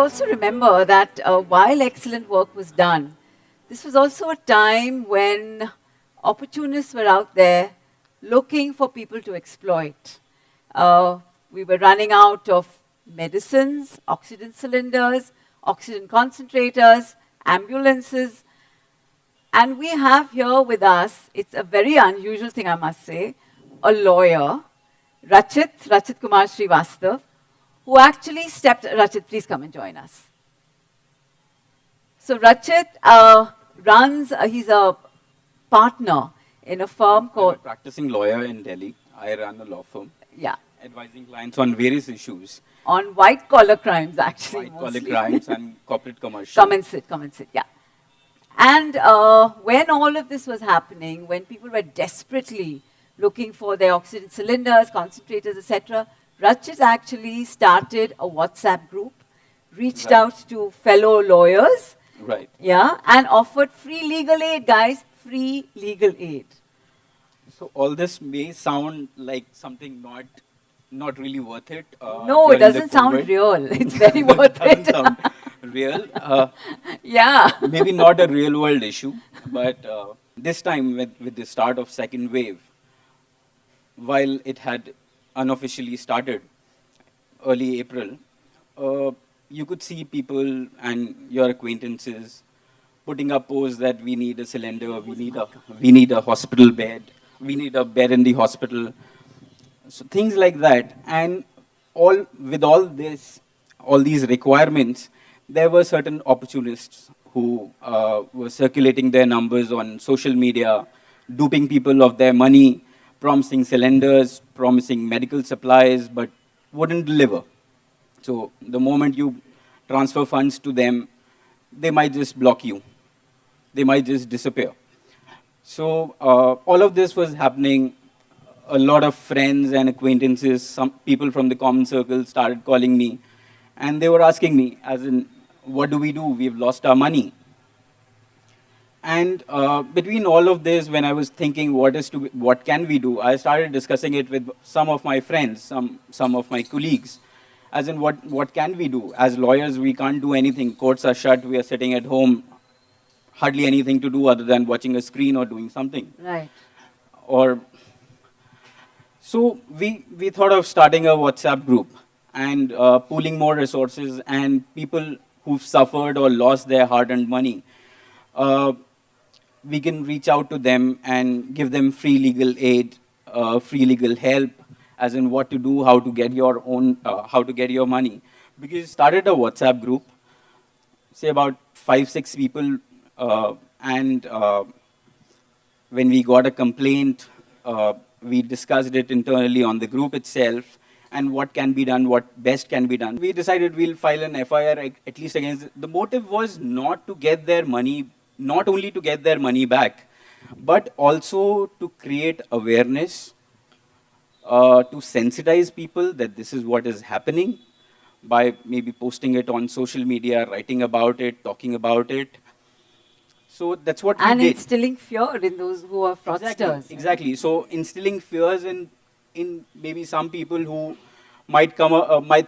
also remember that while excellent work was done, this was also a time when opportunists were out there looking for people to exploit. Uh, we were running out of medicines, oxygen cylinders, oxygen concentrators, ambulances, and we have here with us, it's a very unusual thing, I must say, a lawyer, Rachit Kumar Srivastav, who actually Rachit, please come and join us. So Rachit he's a partner in a firm I'm a called, practicing lawyer in Delhi. I run a law firm, yeah, advising clients on various issues, on white collar crimes actually white collar mostly. crimes and corporate commercial. Come and sit, yeah. And when all of this was happening, when people were desperately looking for their oxygen cylinders, concentrators, etc., Rachit actually started a WhatsApp group, reached Right. out to fellow lawyers, Right. yeah, and offered free legal aid, guys, free legal aid. So all this may sound like something not really worth it. No, it During the doesn't sound COVID. real. It's very That worth doesn't it. sound real. Yeah. Maybe not a real world issue, but this time with the start of second wave, while it had unofficially started early April, uh, you could see people and your acquaintances putting up posts that we need a cylinder, we need a hospital bed, we need a bed in the hospital, so things like that. And all this, all these requirements, there were certain opportunists who were circulating their numbers on social media, duping people of their money, promising cylinders, promising medical supplies, but wouldn't deliver. So the moment you transfer funds to them, they might just block you. They might just disappear. So all of this was happening. A lot of friends and acquaintances, some people from the common circle started calling me, and they were asking me, as in, what do we do? We've lost our money. And between all of this, when I was thinking what can we do, I started discussing it with some of my friends, some of my colleagues, as in what can we do? As lawyers, we can't do anything. Courts are shut. We are sitting at home, hardly anything to do other than watching a screen or doing something. Right. Or so we thought of starting a WhatsApp group and pooling more resources and people who've suffered or lost their hard-earned money. Uh, we can reach out to them and give them free legal aid, free legal help, as in what to do, how to get your own, how to get your money. Because started a WhatsApp group, say about 5, 6 people, and when we got a complaint, we discussed it internally on the group itself and what can be done, what best can be done. We decided we'll file an FIR at least against. The motive was not to get their money, not only to get their money back, but also to create awareness, to sensitize people that this is what is happening by maybe posting it on social media, writing about it, talking about it. So that's what we And did. instilling fear in those who are fraudsters. Exactly. So instilling fears in maybe some people who might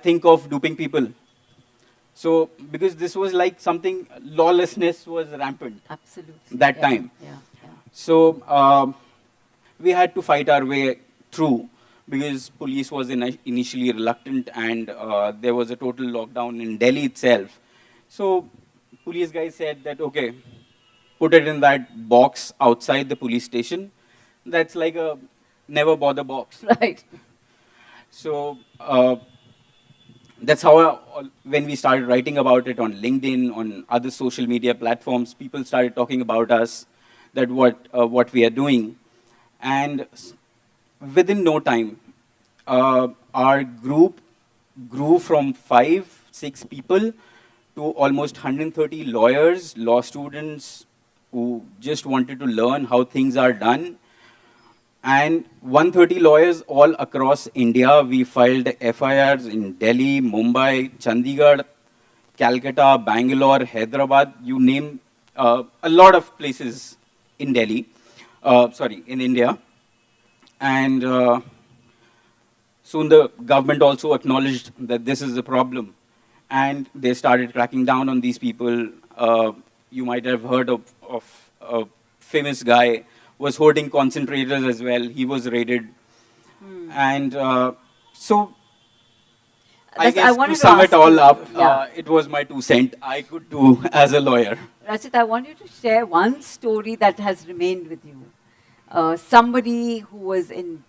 think of duping people. So because this was like something, lawlessness was rampant Absolutely. that Yeah, time. yeah, yeah. So we had to fight our way through because police was initially reluctant and there was a total lockdown in Delhi itself. So police guys said that okay, put it in that box outside the police station. That's like a never bother box. Right. So that's how when we started writing about it on LinkedIn, on other social media platforms, people started talking about us, that what we are doing, and within no time, our group grew from 5, 6 people to almost 130 lawyers, law students who just wanted to learn how things are done. And 130 lawyers all across India. We filed FIRs in Delhi, Mumbai, Chandigarh, Calcutta, Bangalore, Hyderabad, you name a lot of places in in India. And soon the government also acknowledged that this is a problem. and they started cracking down on these people. You might have heard of a famous guy was hoarding concentrators as well. He was raided, and so I That's, I guess to wanted to sum it ask all you, up, yeah. it was my 2 cents I could do as a lawyer. Rachit, I want you to share one story that has remained with you. Somebody who was in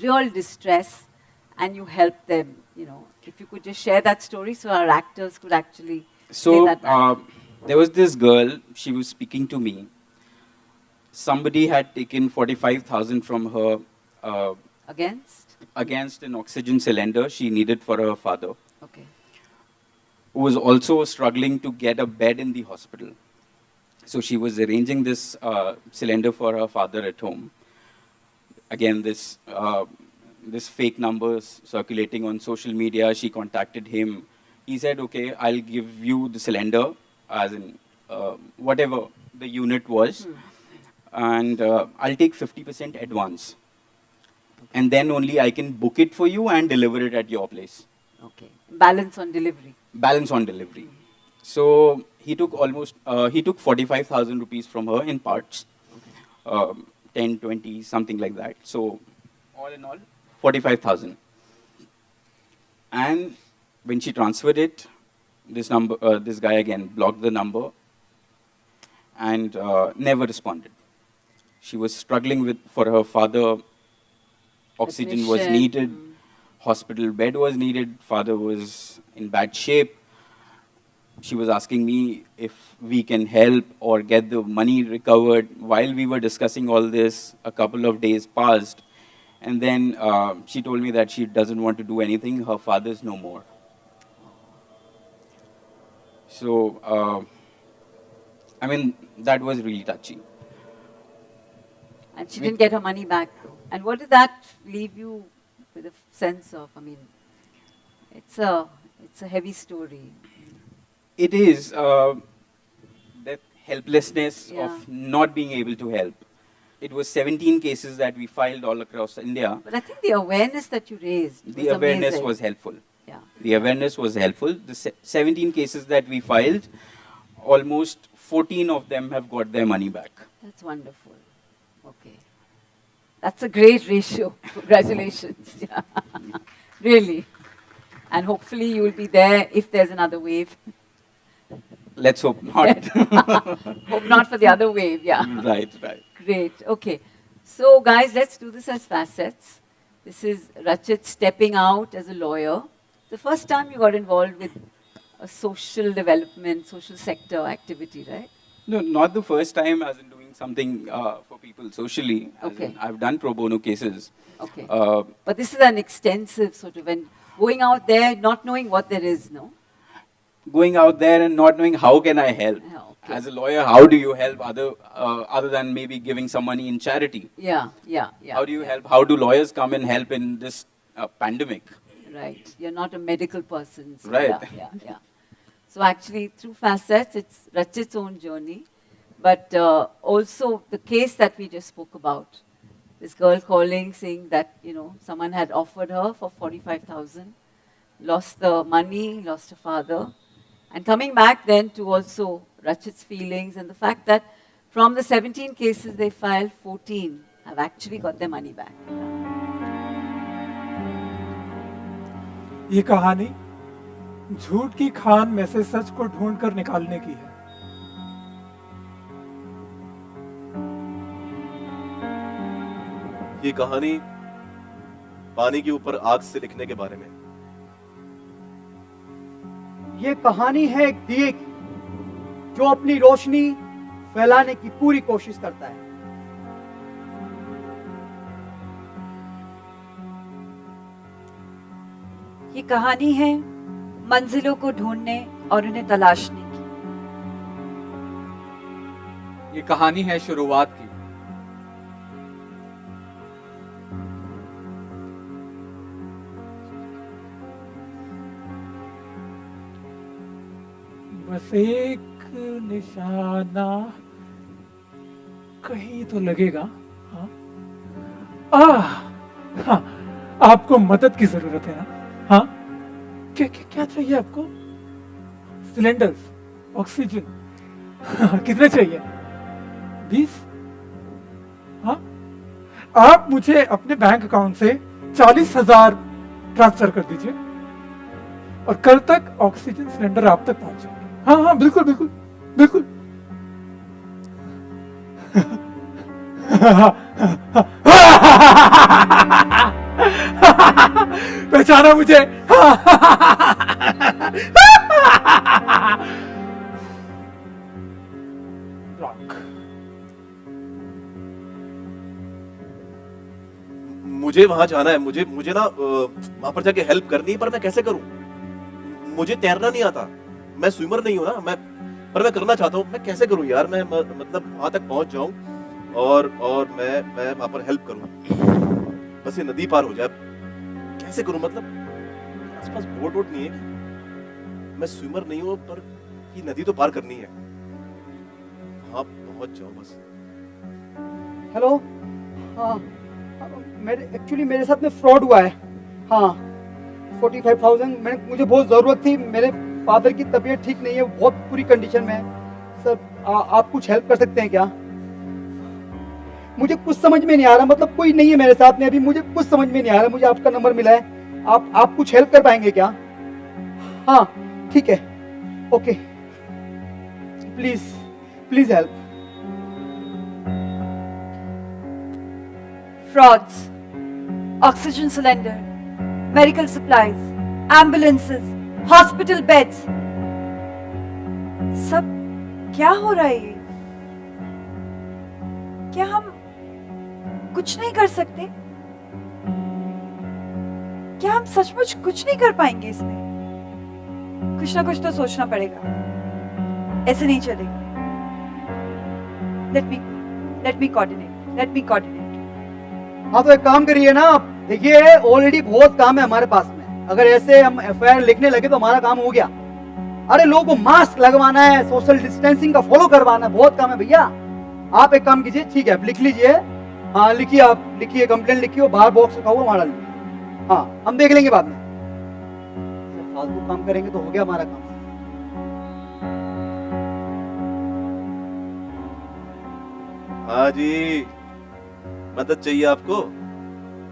real distress and you helped them, you know. If you could just share that story so our actors could actually play So that back. there was this girl. She was speaking to me. Somebody had taken 45,000 from her Against? against an oxygen cylinder she needed for her father, Okay. who was also struggling to get a bed in the hospital. So she was arranging this cylinder for her father at home. Again, this fake numbers circulating on social media. She contacted him. He said, "Okay, I'll give you the cylinder, as in whatever the unit was, and I'll take 50% advance, and then only I can book it for you and deliver it at your place. Okay. Balance on delivery. Balance on delivery." So he took 45,000 rupees from her in parts, 10, 20, something like that. So all in all, 45,000. And when she transferred it, this guy again blocked the number and never responded. She was struggling with for her father. Oxygen was Admission. needed, hospital bed was needed. Father was in bad shape. She was asking me if we can help or get the money recovered. While we were discussing all this, a couple of days passed, and then she told me that she doesn't want to do anything. Her father's no more. So, I mean, that was really touchy. And she didn't get her money back. And what did that leave you with a sense of? I mean, it's a heavy story. It is that helplessness Yeah. of not being able to help. It was 17 cases that we filed all across India. But I think the awareness that you raised was The awareness amazing. was helpful. Yeah. The awareness was helpful. The 17 cases that we filed, almost 14 of them have got their money back. That's wonderful. Okay. That's a great ratio. Congratulations. Yeah. Really. And hopefully you will be there if there's another wave. Let's hope not. Hope not for the other wave. Yeah. Right, right. Great. Okay. So, guys, let's do this as facets. This is Rachit stepping out as a lawyer. The first time you got involved with a social development, social sector activity, right? No, not the first time as in doing something for people socially. As Okay. in I've done pro bono cases. Okay. Uh, But this is an extensive sort of, and going out there not knowing what there is, no? going out there and not knowing how can I help. Yeah, okay. As a lawyer, how do you help other than maybe giving some money in charity? Yeah, yeah, yeah. How do you yeah. help? How do lawyers come and help in this pandemic? Right. You're not a medical person. So Right. Yeah, yeah, yeah. So actually, through facets, it's Rachit's own journey, but also the case that we just spoke about. This girl calling, saying that someone had offered her for 45,000, lost the money, lost her father, and coming back then to also Rachit's feelings and the fact that from the 17 cases they filed, 14 have actually got their money back. ये कहानी झूठ की खान में से सच को ढूंढकर निकालने की है। ये कहानी पानी के ऊपर आग से लिखने के बारे में। ये कहानी है एक दिए की जो अपनी रोशनी फैलाने की पूरी कोशिश करता है। ये कहानी है मंजिलों को ढूंढने और उन्हें तलाशने की। ये कहानी है शुरुआत की। बस एक निशाना कहीं तो लगेगा। हाँ? हाँ, आपको मदद की जरूरत है ना? हाँ? क्या क्या क्या चाहिए आपको? सिलेंडर्स ऑक्सीजन कितने चाहिए? 20? हाँ, आप मुझे अपने बैंक अकाउंट से 40,000 ट्रांसफर कर दीजिए और कल तक ऑक्सीजन सिलेंडर आप तक पहुंच जाएंगे। हाँ हाँ, बिल्कुल बिल्कुल बिल्कुल। पहचाना मुझे? रॉक। मुझे वहां जाना है, मुझे मुझे ना वहां पर जाके हेल्प करनी है, पर मैं कैसे करूं? मुझे तैरना नहीं आता, मैं स्विमर नहीं हूं ना, पर मैं करना चाहता हूं। मैं कैसे करूं यार? मैं मतलब वहां तक पहुंच जाऊं और मैं वहां पर हेल्प करूं, बस ये नदी पार हो जाए। कैसे करूं? मतलब आसपास बोट वोट नहीं है क्या? मैं स्विमर नहीं हूं, पर ये नदी तो पार करनी है, वहां पहुंच जाऊं बस। हेलो, हाँ, मेरे साथ में फ्रॉड हुआ है। हाँ, 45,000 मुझे बहुत ज़रूरत थी। मेरे फादर की तबीयत ठीक नहीं है, बहुत बुरी कंडीशन में है। सर, आप कुछ हेल्प कर सकते हैं क्या? मुझे कुछ समझ में नहीं आ रहा, मतलब कोई नहीं है मेरे साथ में अभी, मुझे कुछ समझ में नहीं आ रहा। मुझे आपका नंबर मिला है, आप कुछ हेल्प कर पाएंगे क्या? हाँ ठीक है, okay, please please help. frauds, oxygen cylinder, medical supplies, ambulances, hospital beds, सब क्या हो रहा है ये? क्या हम कुछ नहीं कर सकते? क्या हम सचमुच कुछ नहीं कर पाएंगे इसमें? कुछ ना कुछ तो सोचना पड़ेगा, ऐसे नहीं चलेगा। let me coordinate। हाँ तो एक काम करिए ना आप, देखिए ऑलरेडी बहुत काम है हमारे पास में। अगर ऐसे हम एफआईआर लिखने लगे तो हमारा काम हो गया। अरे लोगों को मास्क लगवाना है, सोशल डिस्टेंसिंग का फॉलो करवाना है, बहुत काम है भैया। आप एक काम कीजिए, ठीक है आप लिख लीजिए। हाँ लिखिए, आप लिखिए, कंप्लेंट लिखिए, बाहर बॉक्स रखा हुआ वहां डालिए। हाँ हम देख लेंगे बाद में, फालतू काम करेंगे तो हो गया हमारा काम। हाँ जी, मदद चाहिए आपको?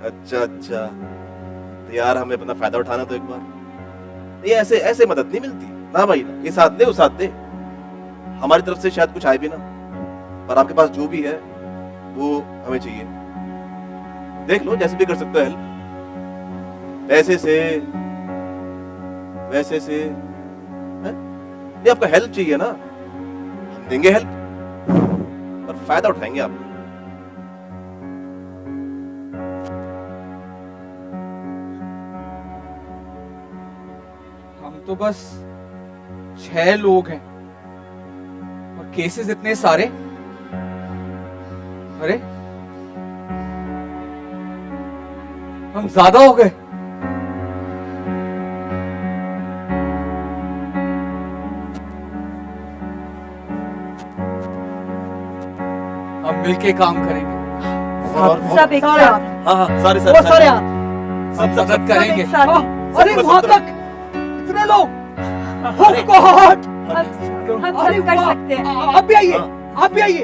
अच्छा, तो यार हमें अपना फायदा उठाना तो एक बार। ये ऐसे ऐसे मदद नहीं मिलती ना भाई ना, ये साथ दे वो साथ दे। हमारी तरफ से शायद कुछ आए भी ना, पर आपके पास जो भी है वो हमें चाहिए। देख लो जैसे भी कर सकते हो हेल्प, पैसे से, वैसे से है? नहीं आपको हेल्प चाहिए ना, हम देंगे हेल्प, पर फायदा उठाएंगे आप। हम तो बस 6 लोग हैं और केसेस इतने सारे। अरे हम ज्यादा हो गए। हम मिलके काम करेंगे, सब एक सारे साथ, हाँ हाँ सारे वो सारे सारे हाथ। सब मदद सब करेंगे। एक साथ। अरे वहां तक इतने लोग, Oh God! हम अरे सब कर वाह! सकते हैं। आप भी आइए, आप भी आइए।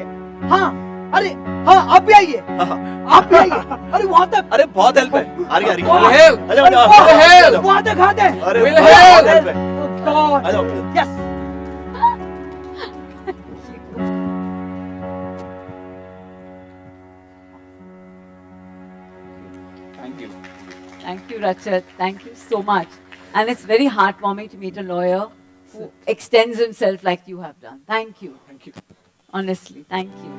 हाँ, अरे हाँ आप भी आइए, आप भी आइए। अरे वहां तक, अरे बहुत हेल्प है, आ रही आ रही। We'll help. आजाओ, अरे आजाओ, वाह! आजाओ, आजाओ। वहां तक हाथ है। अरे We'll बहुत help. हेल्प है। Oh God! आजाओ। Yes. Thank you. Thank you, Rachat. Thank you so much. And it's very heartwarming to meet a lawyer who extends himself like you have done. Thank you. Thank you. Honestly, thank you.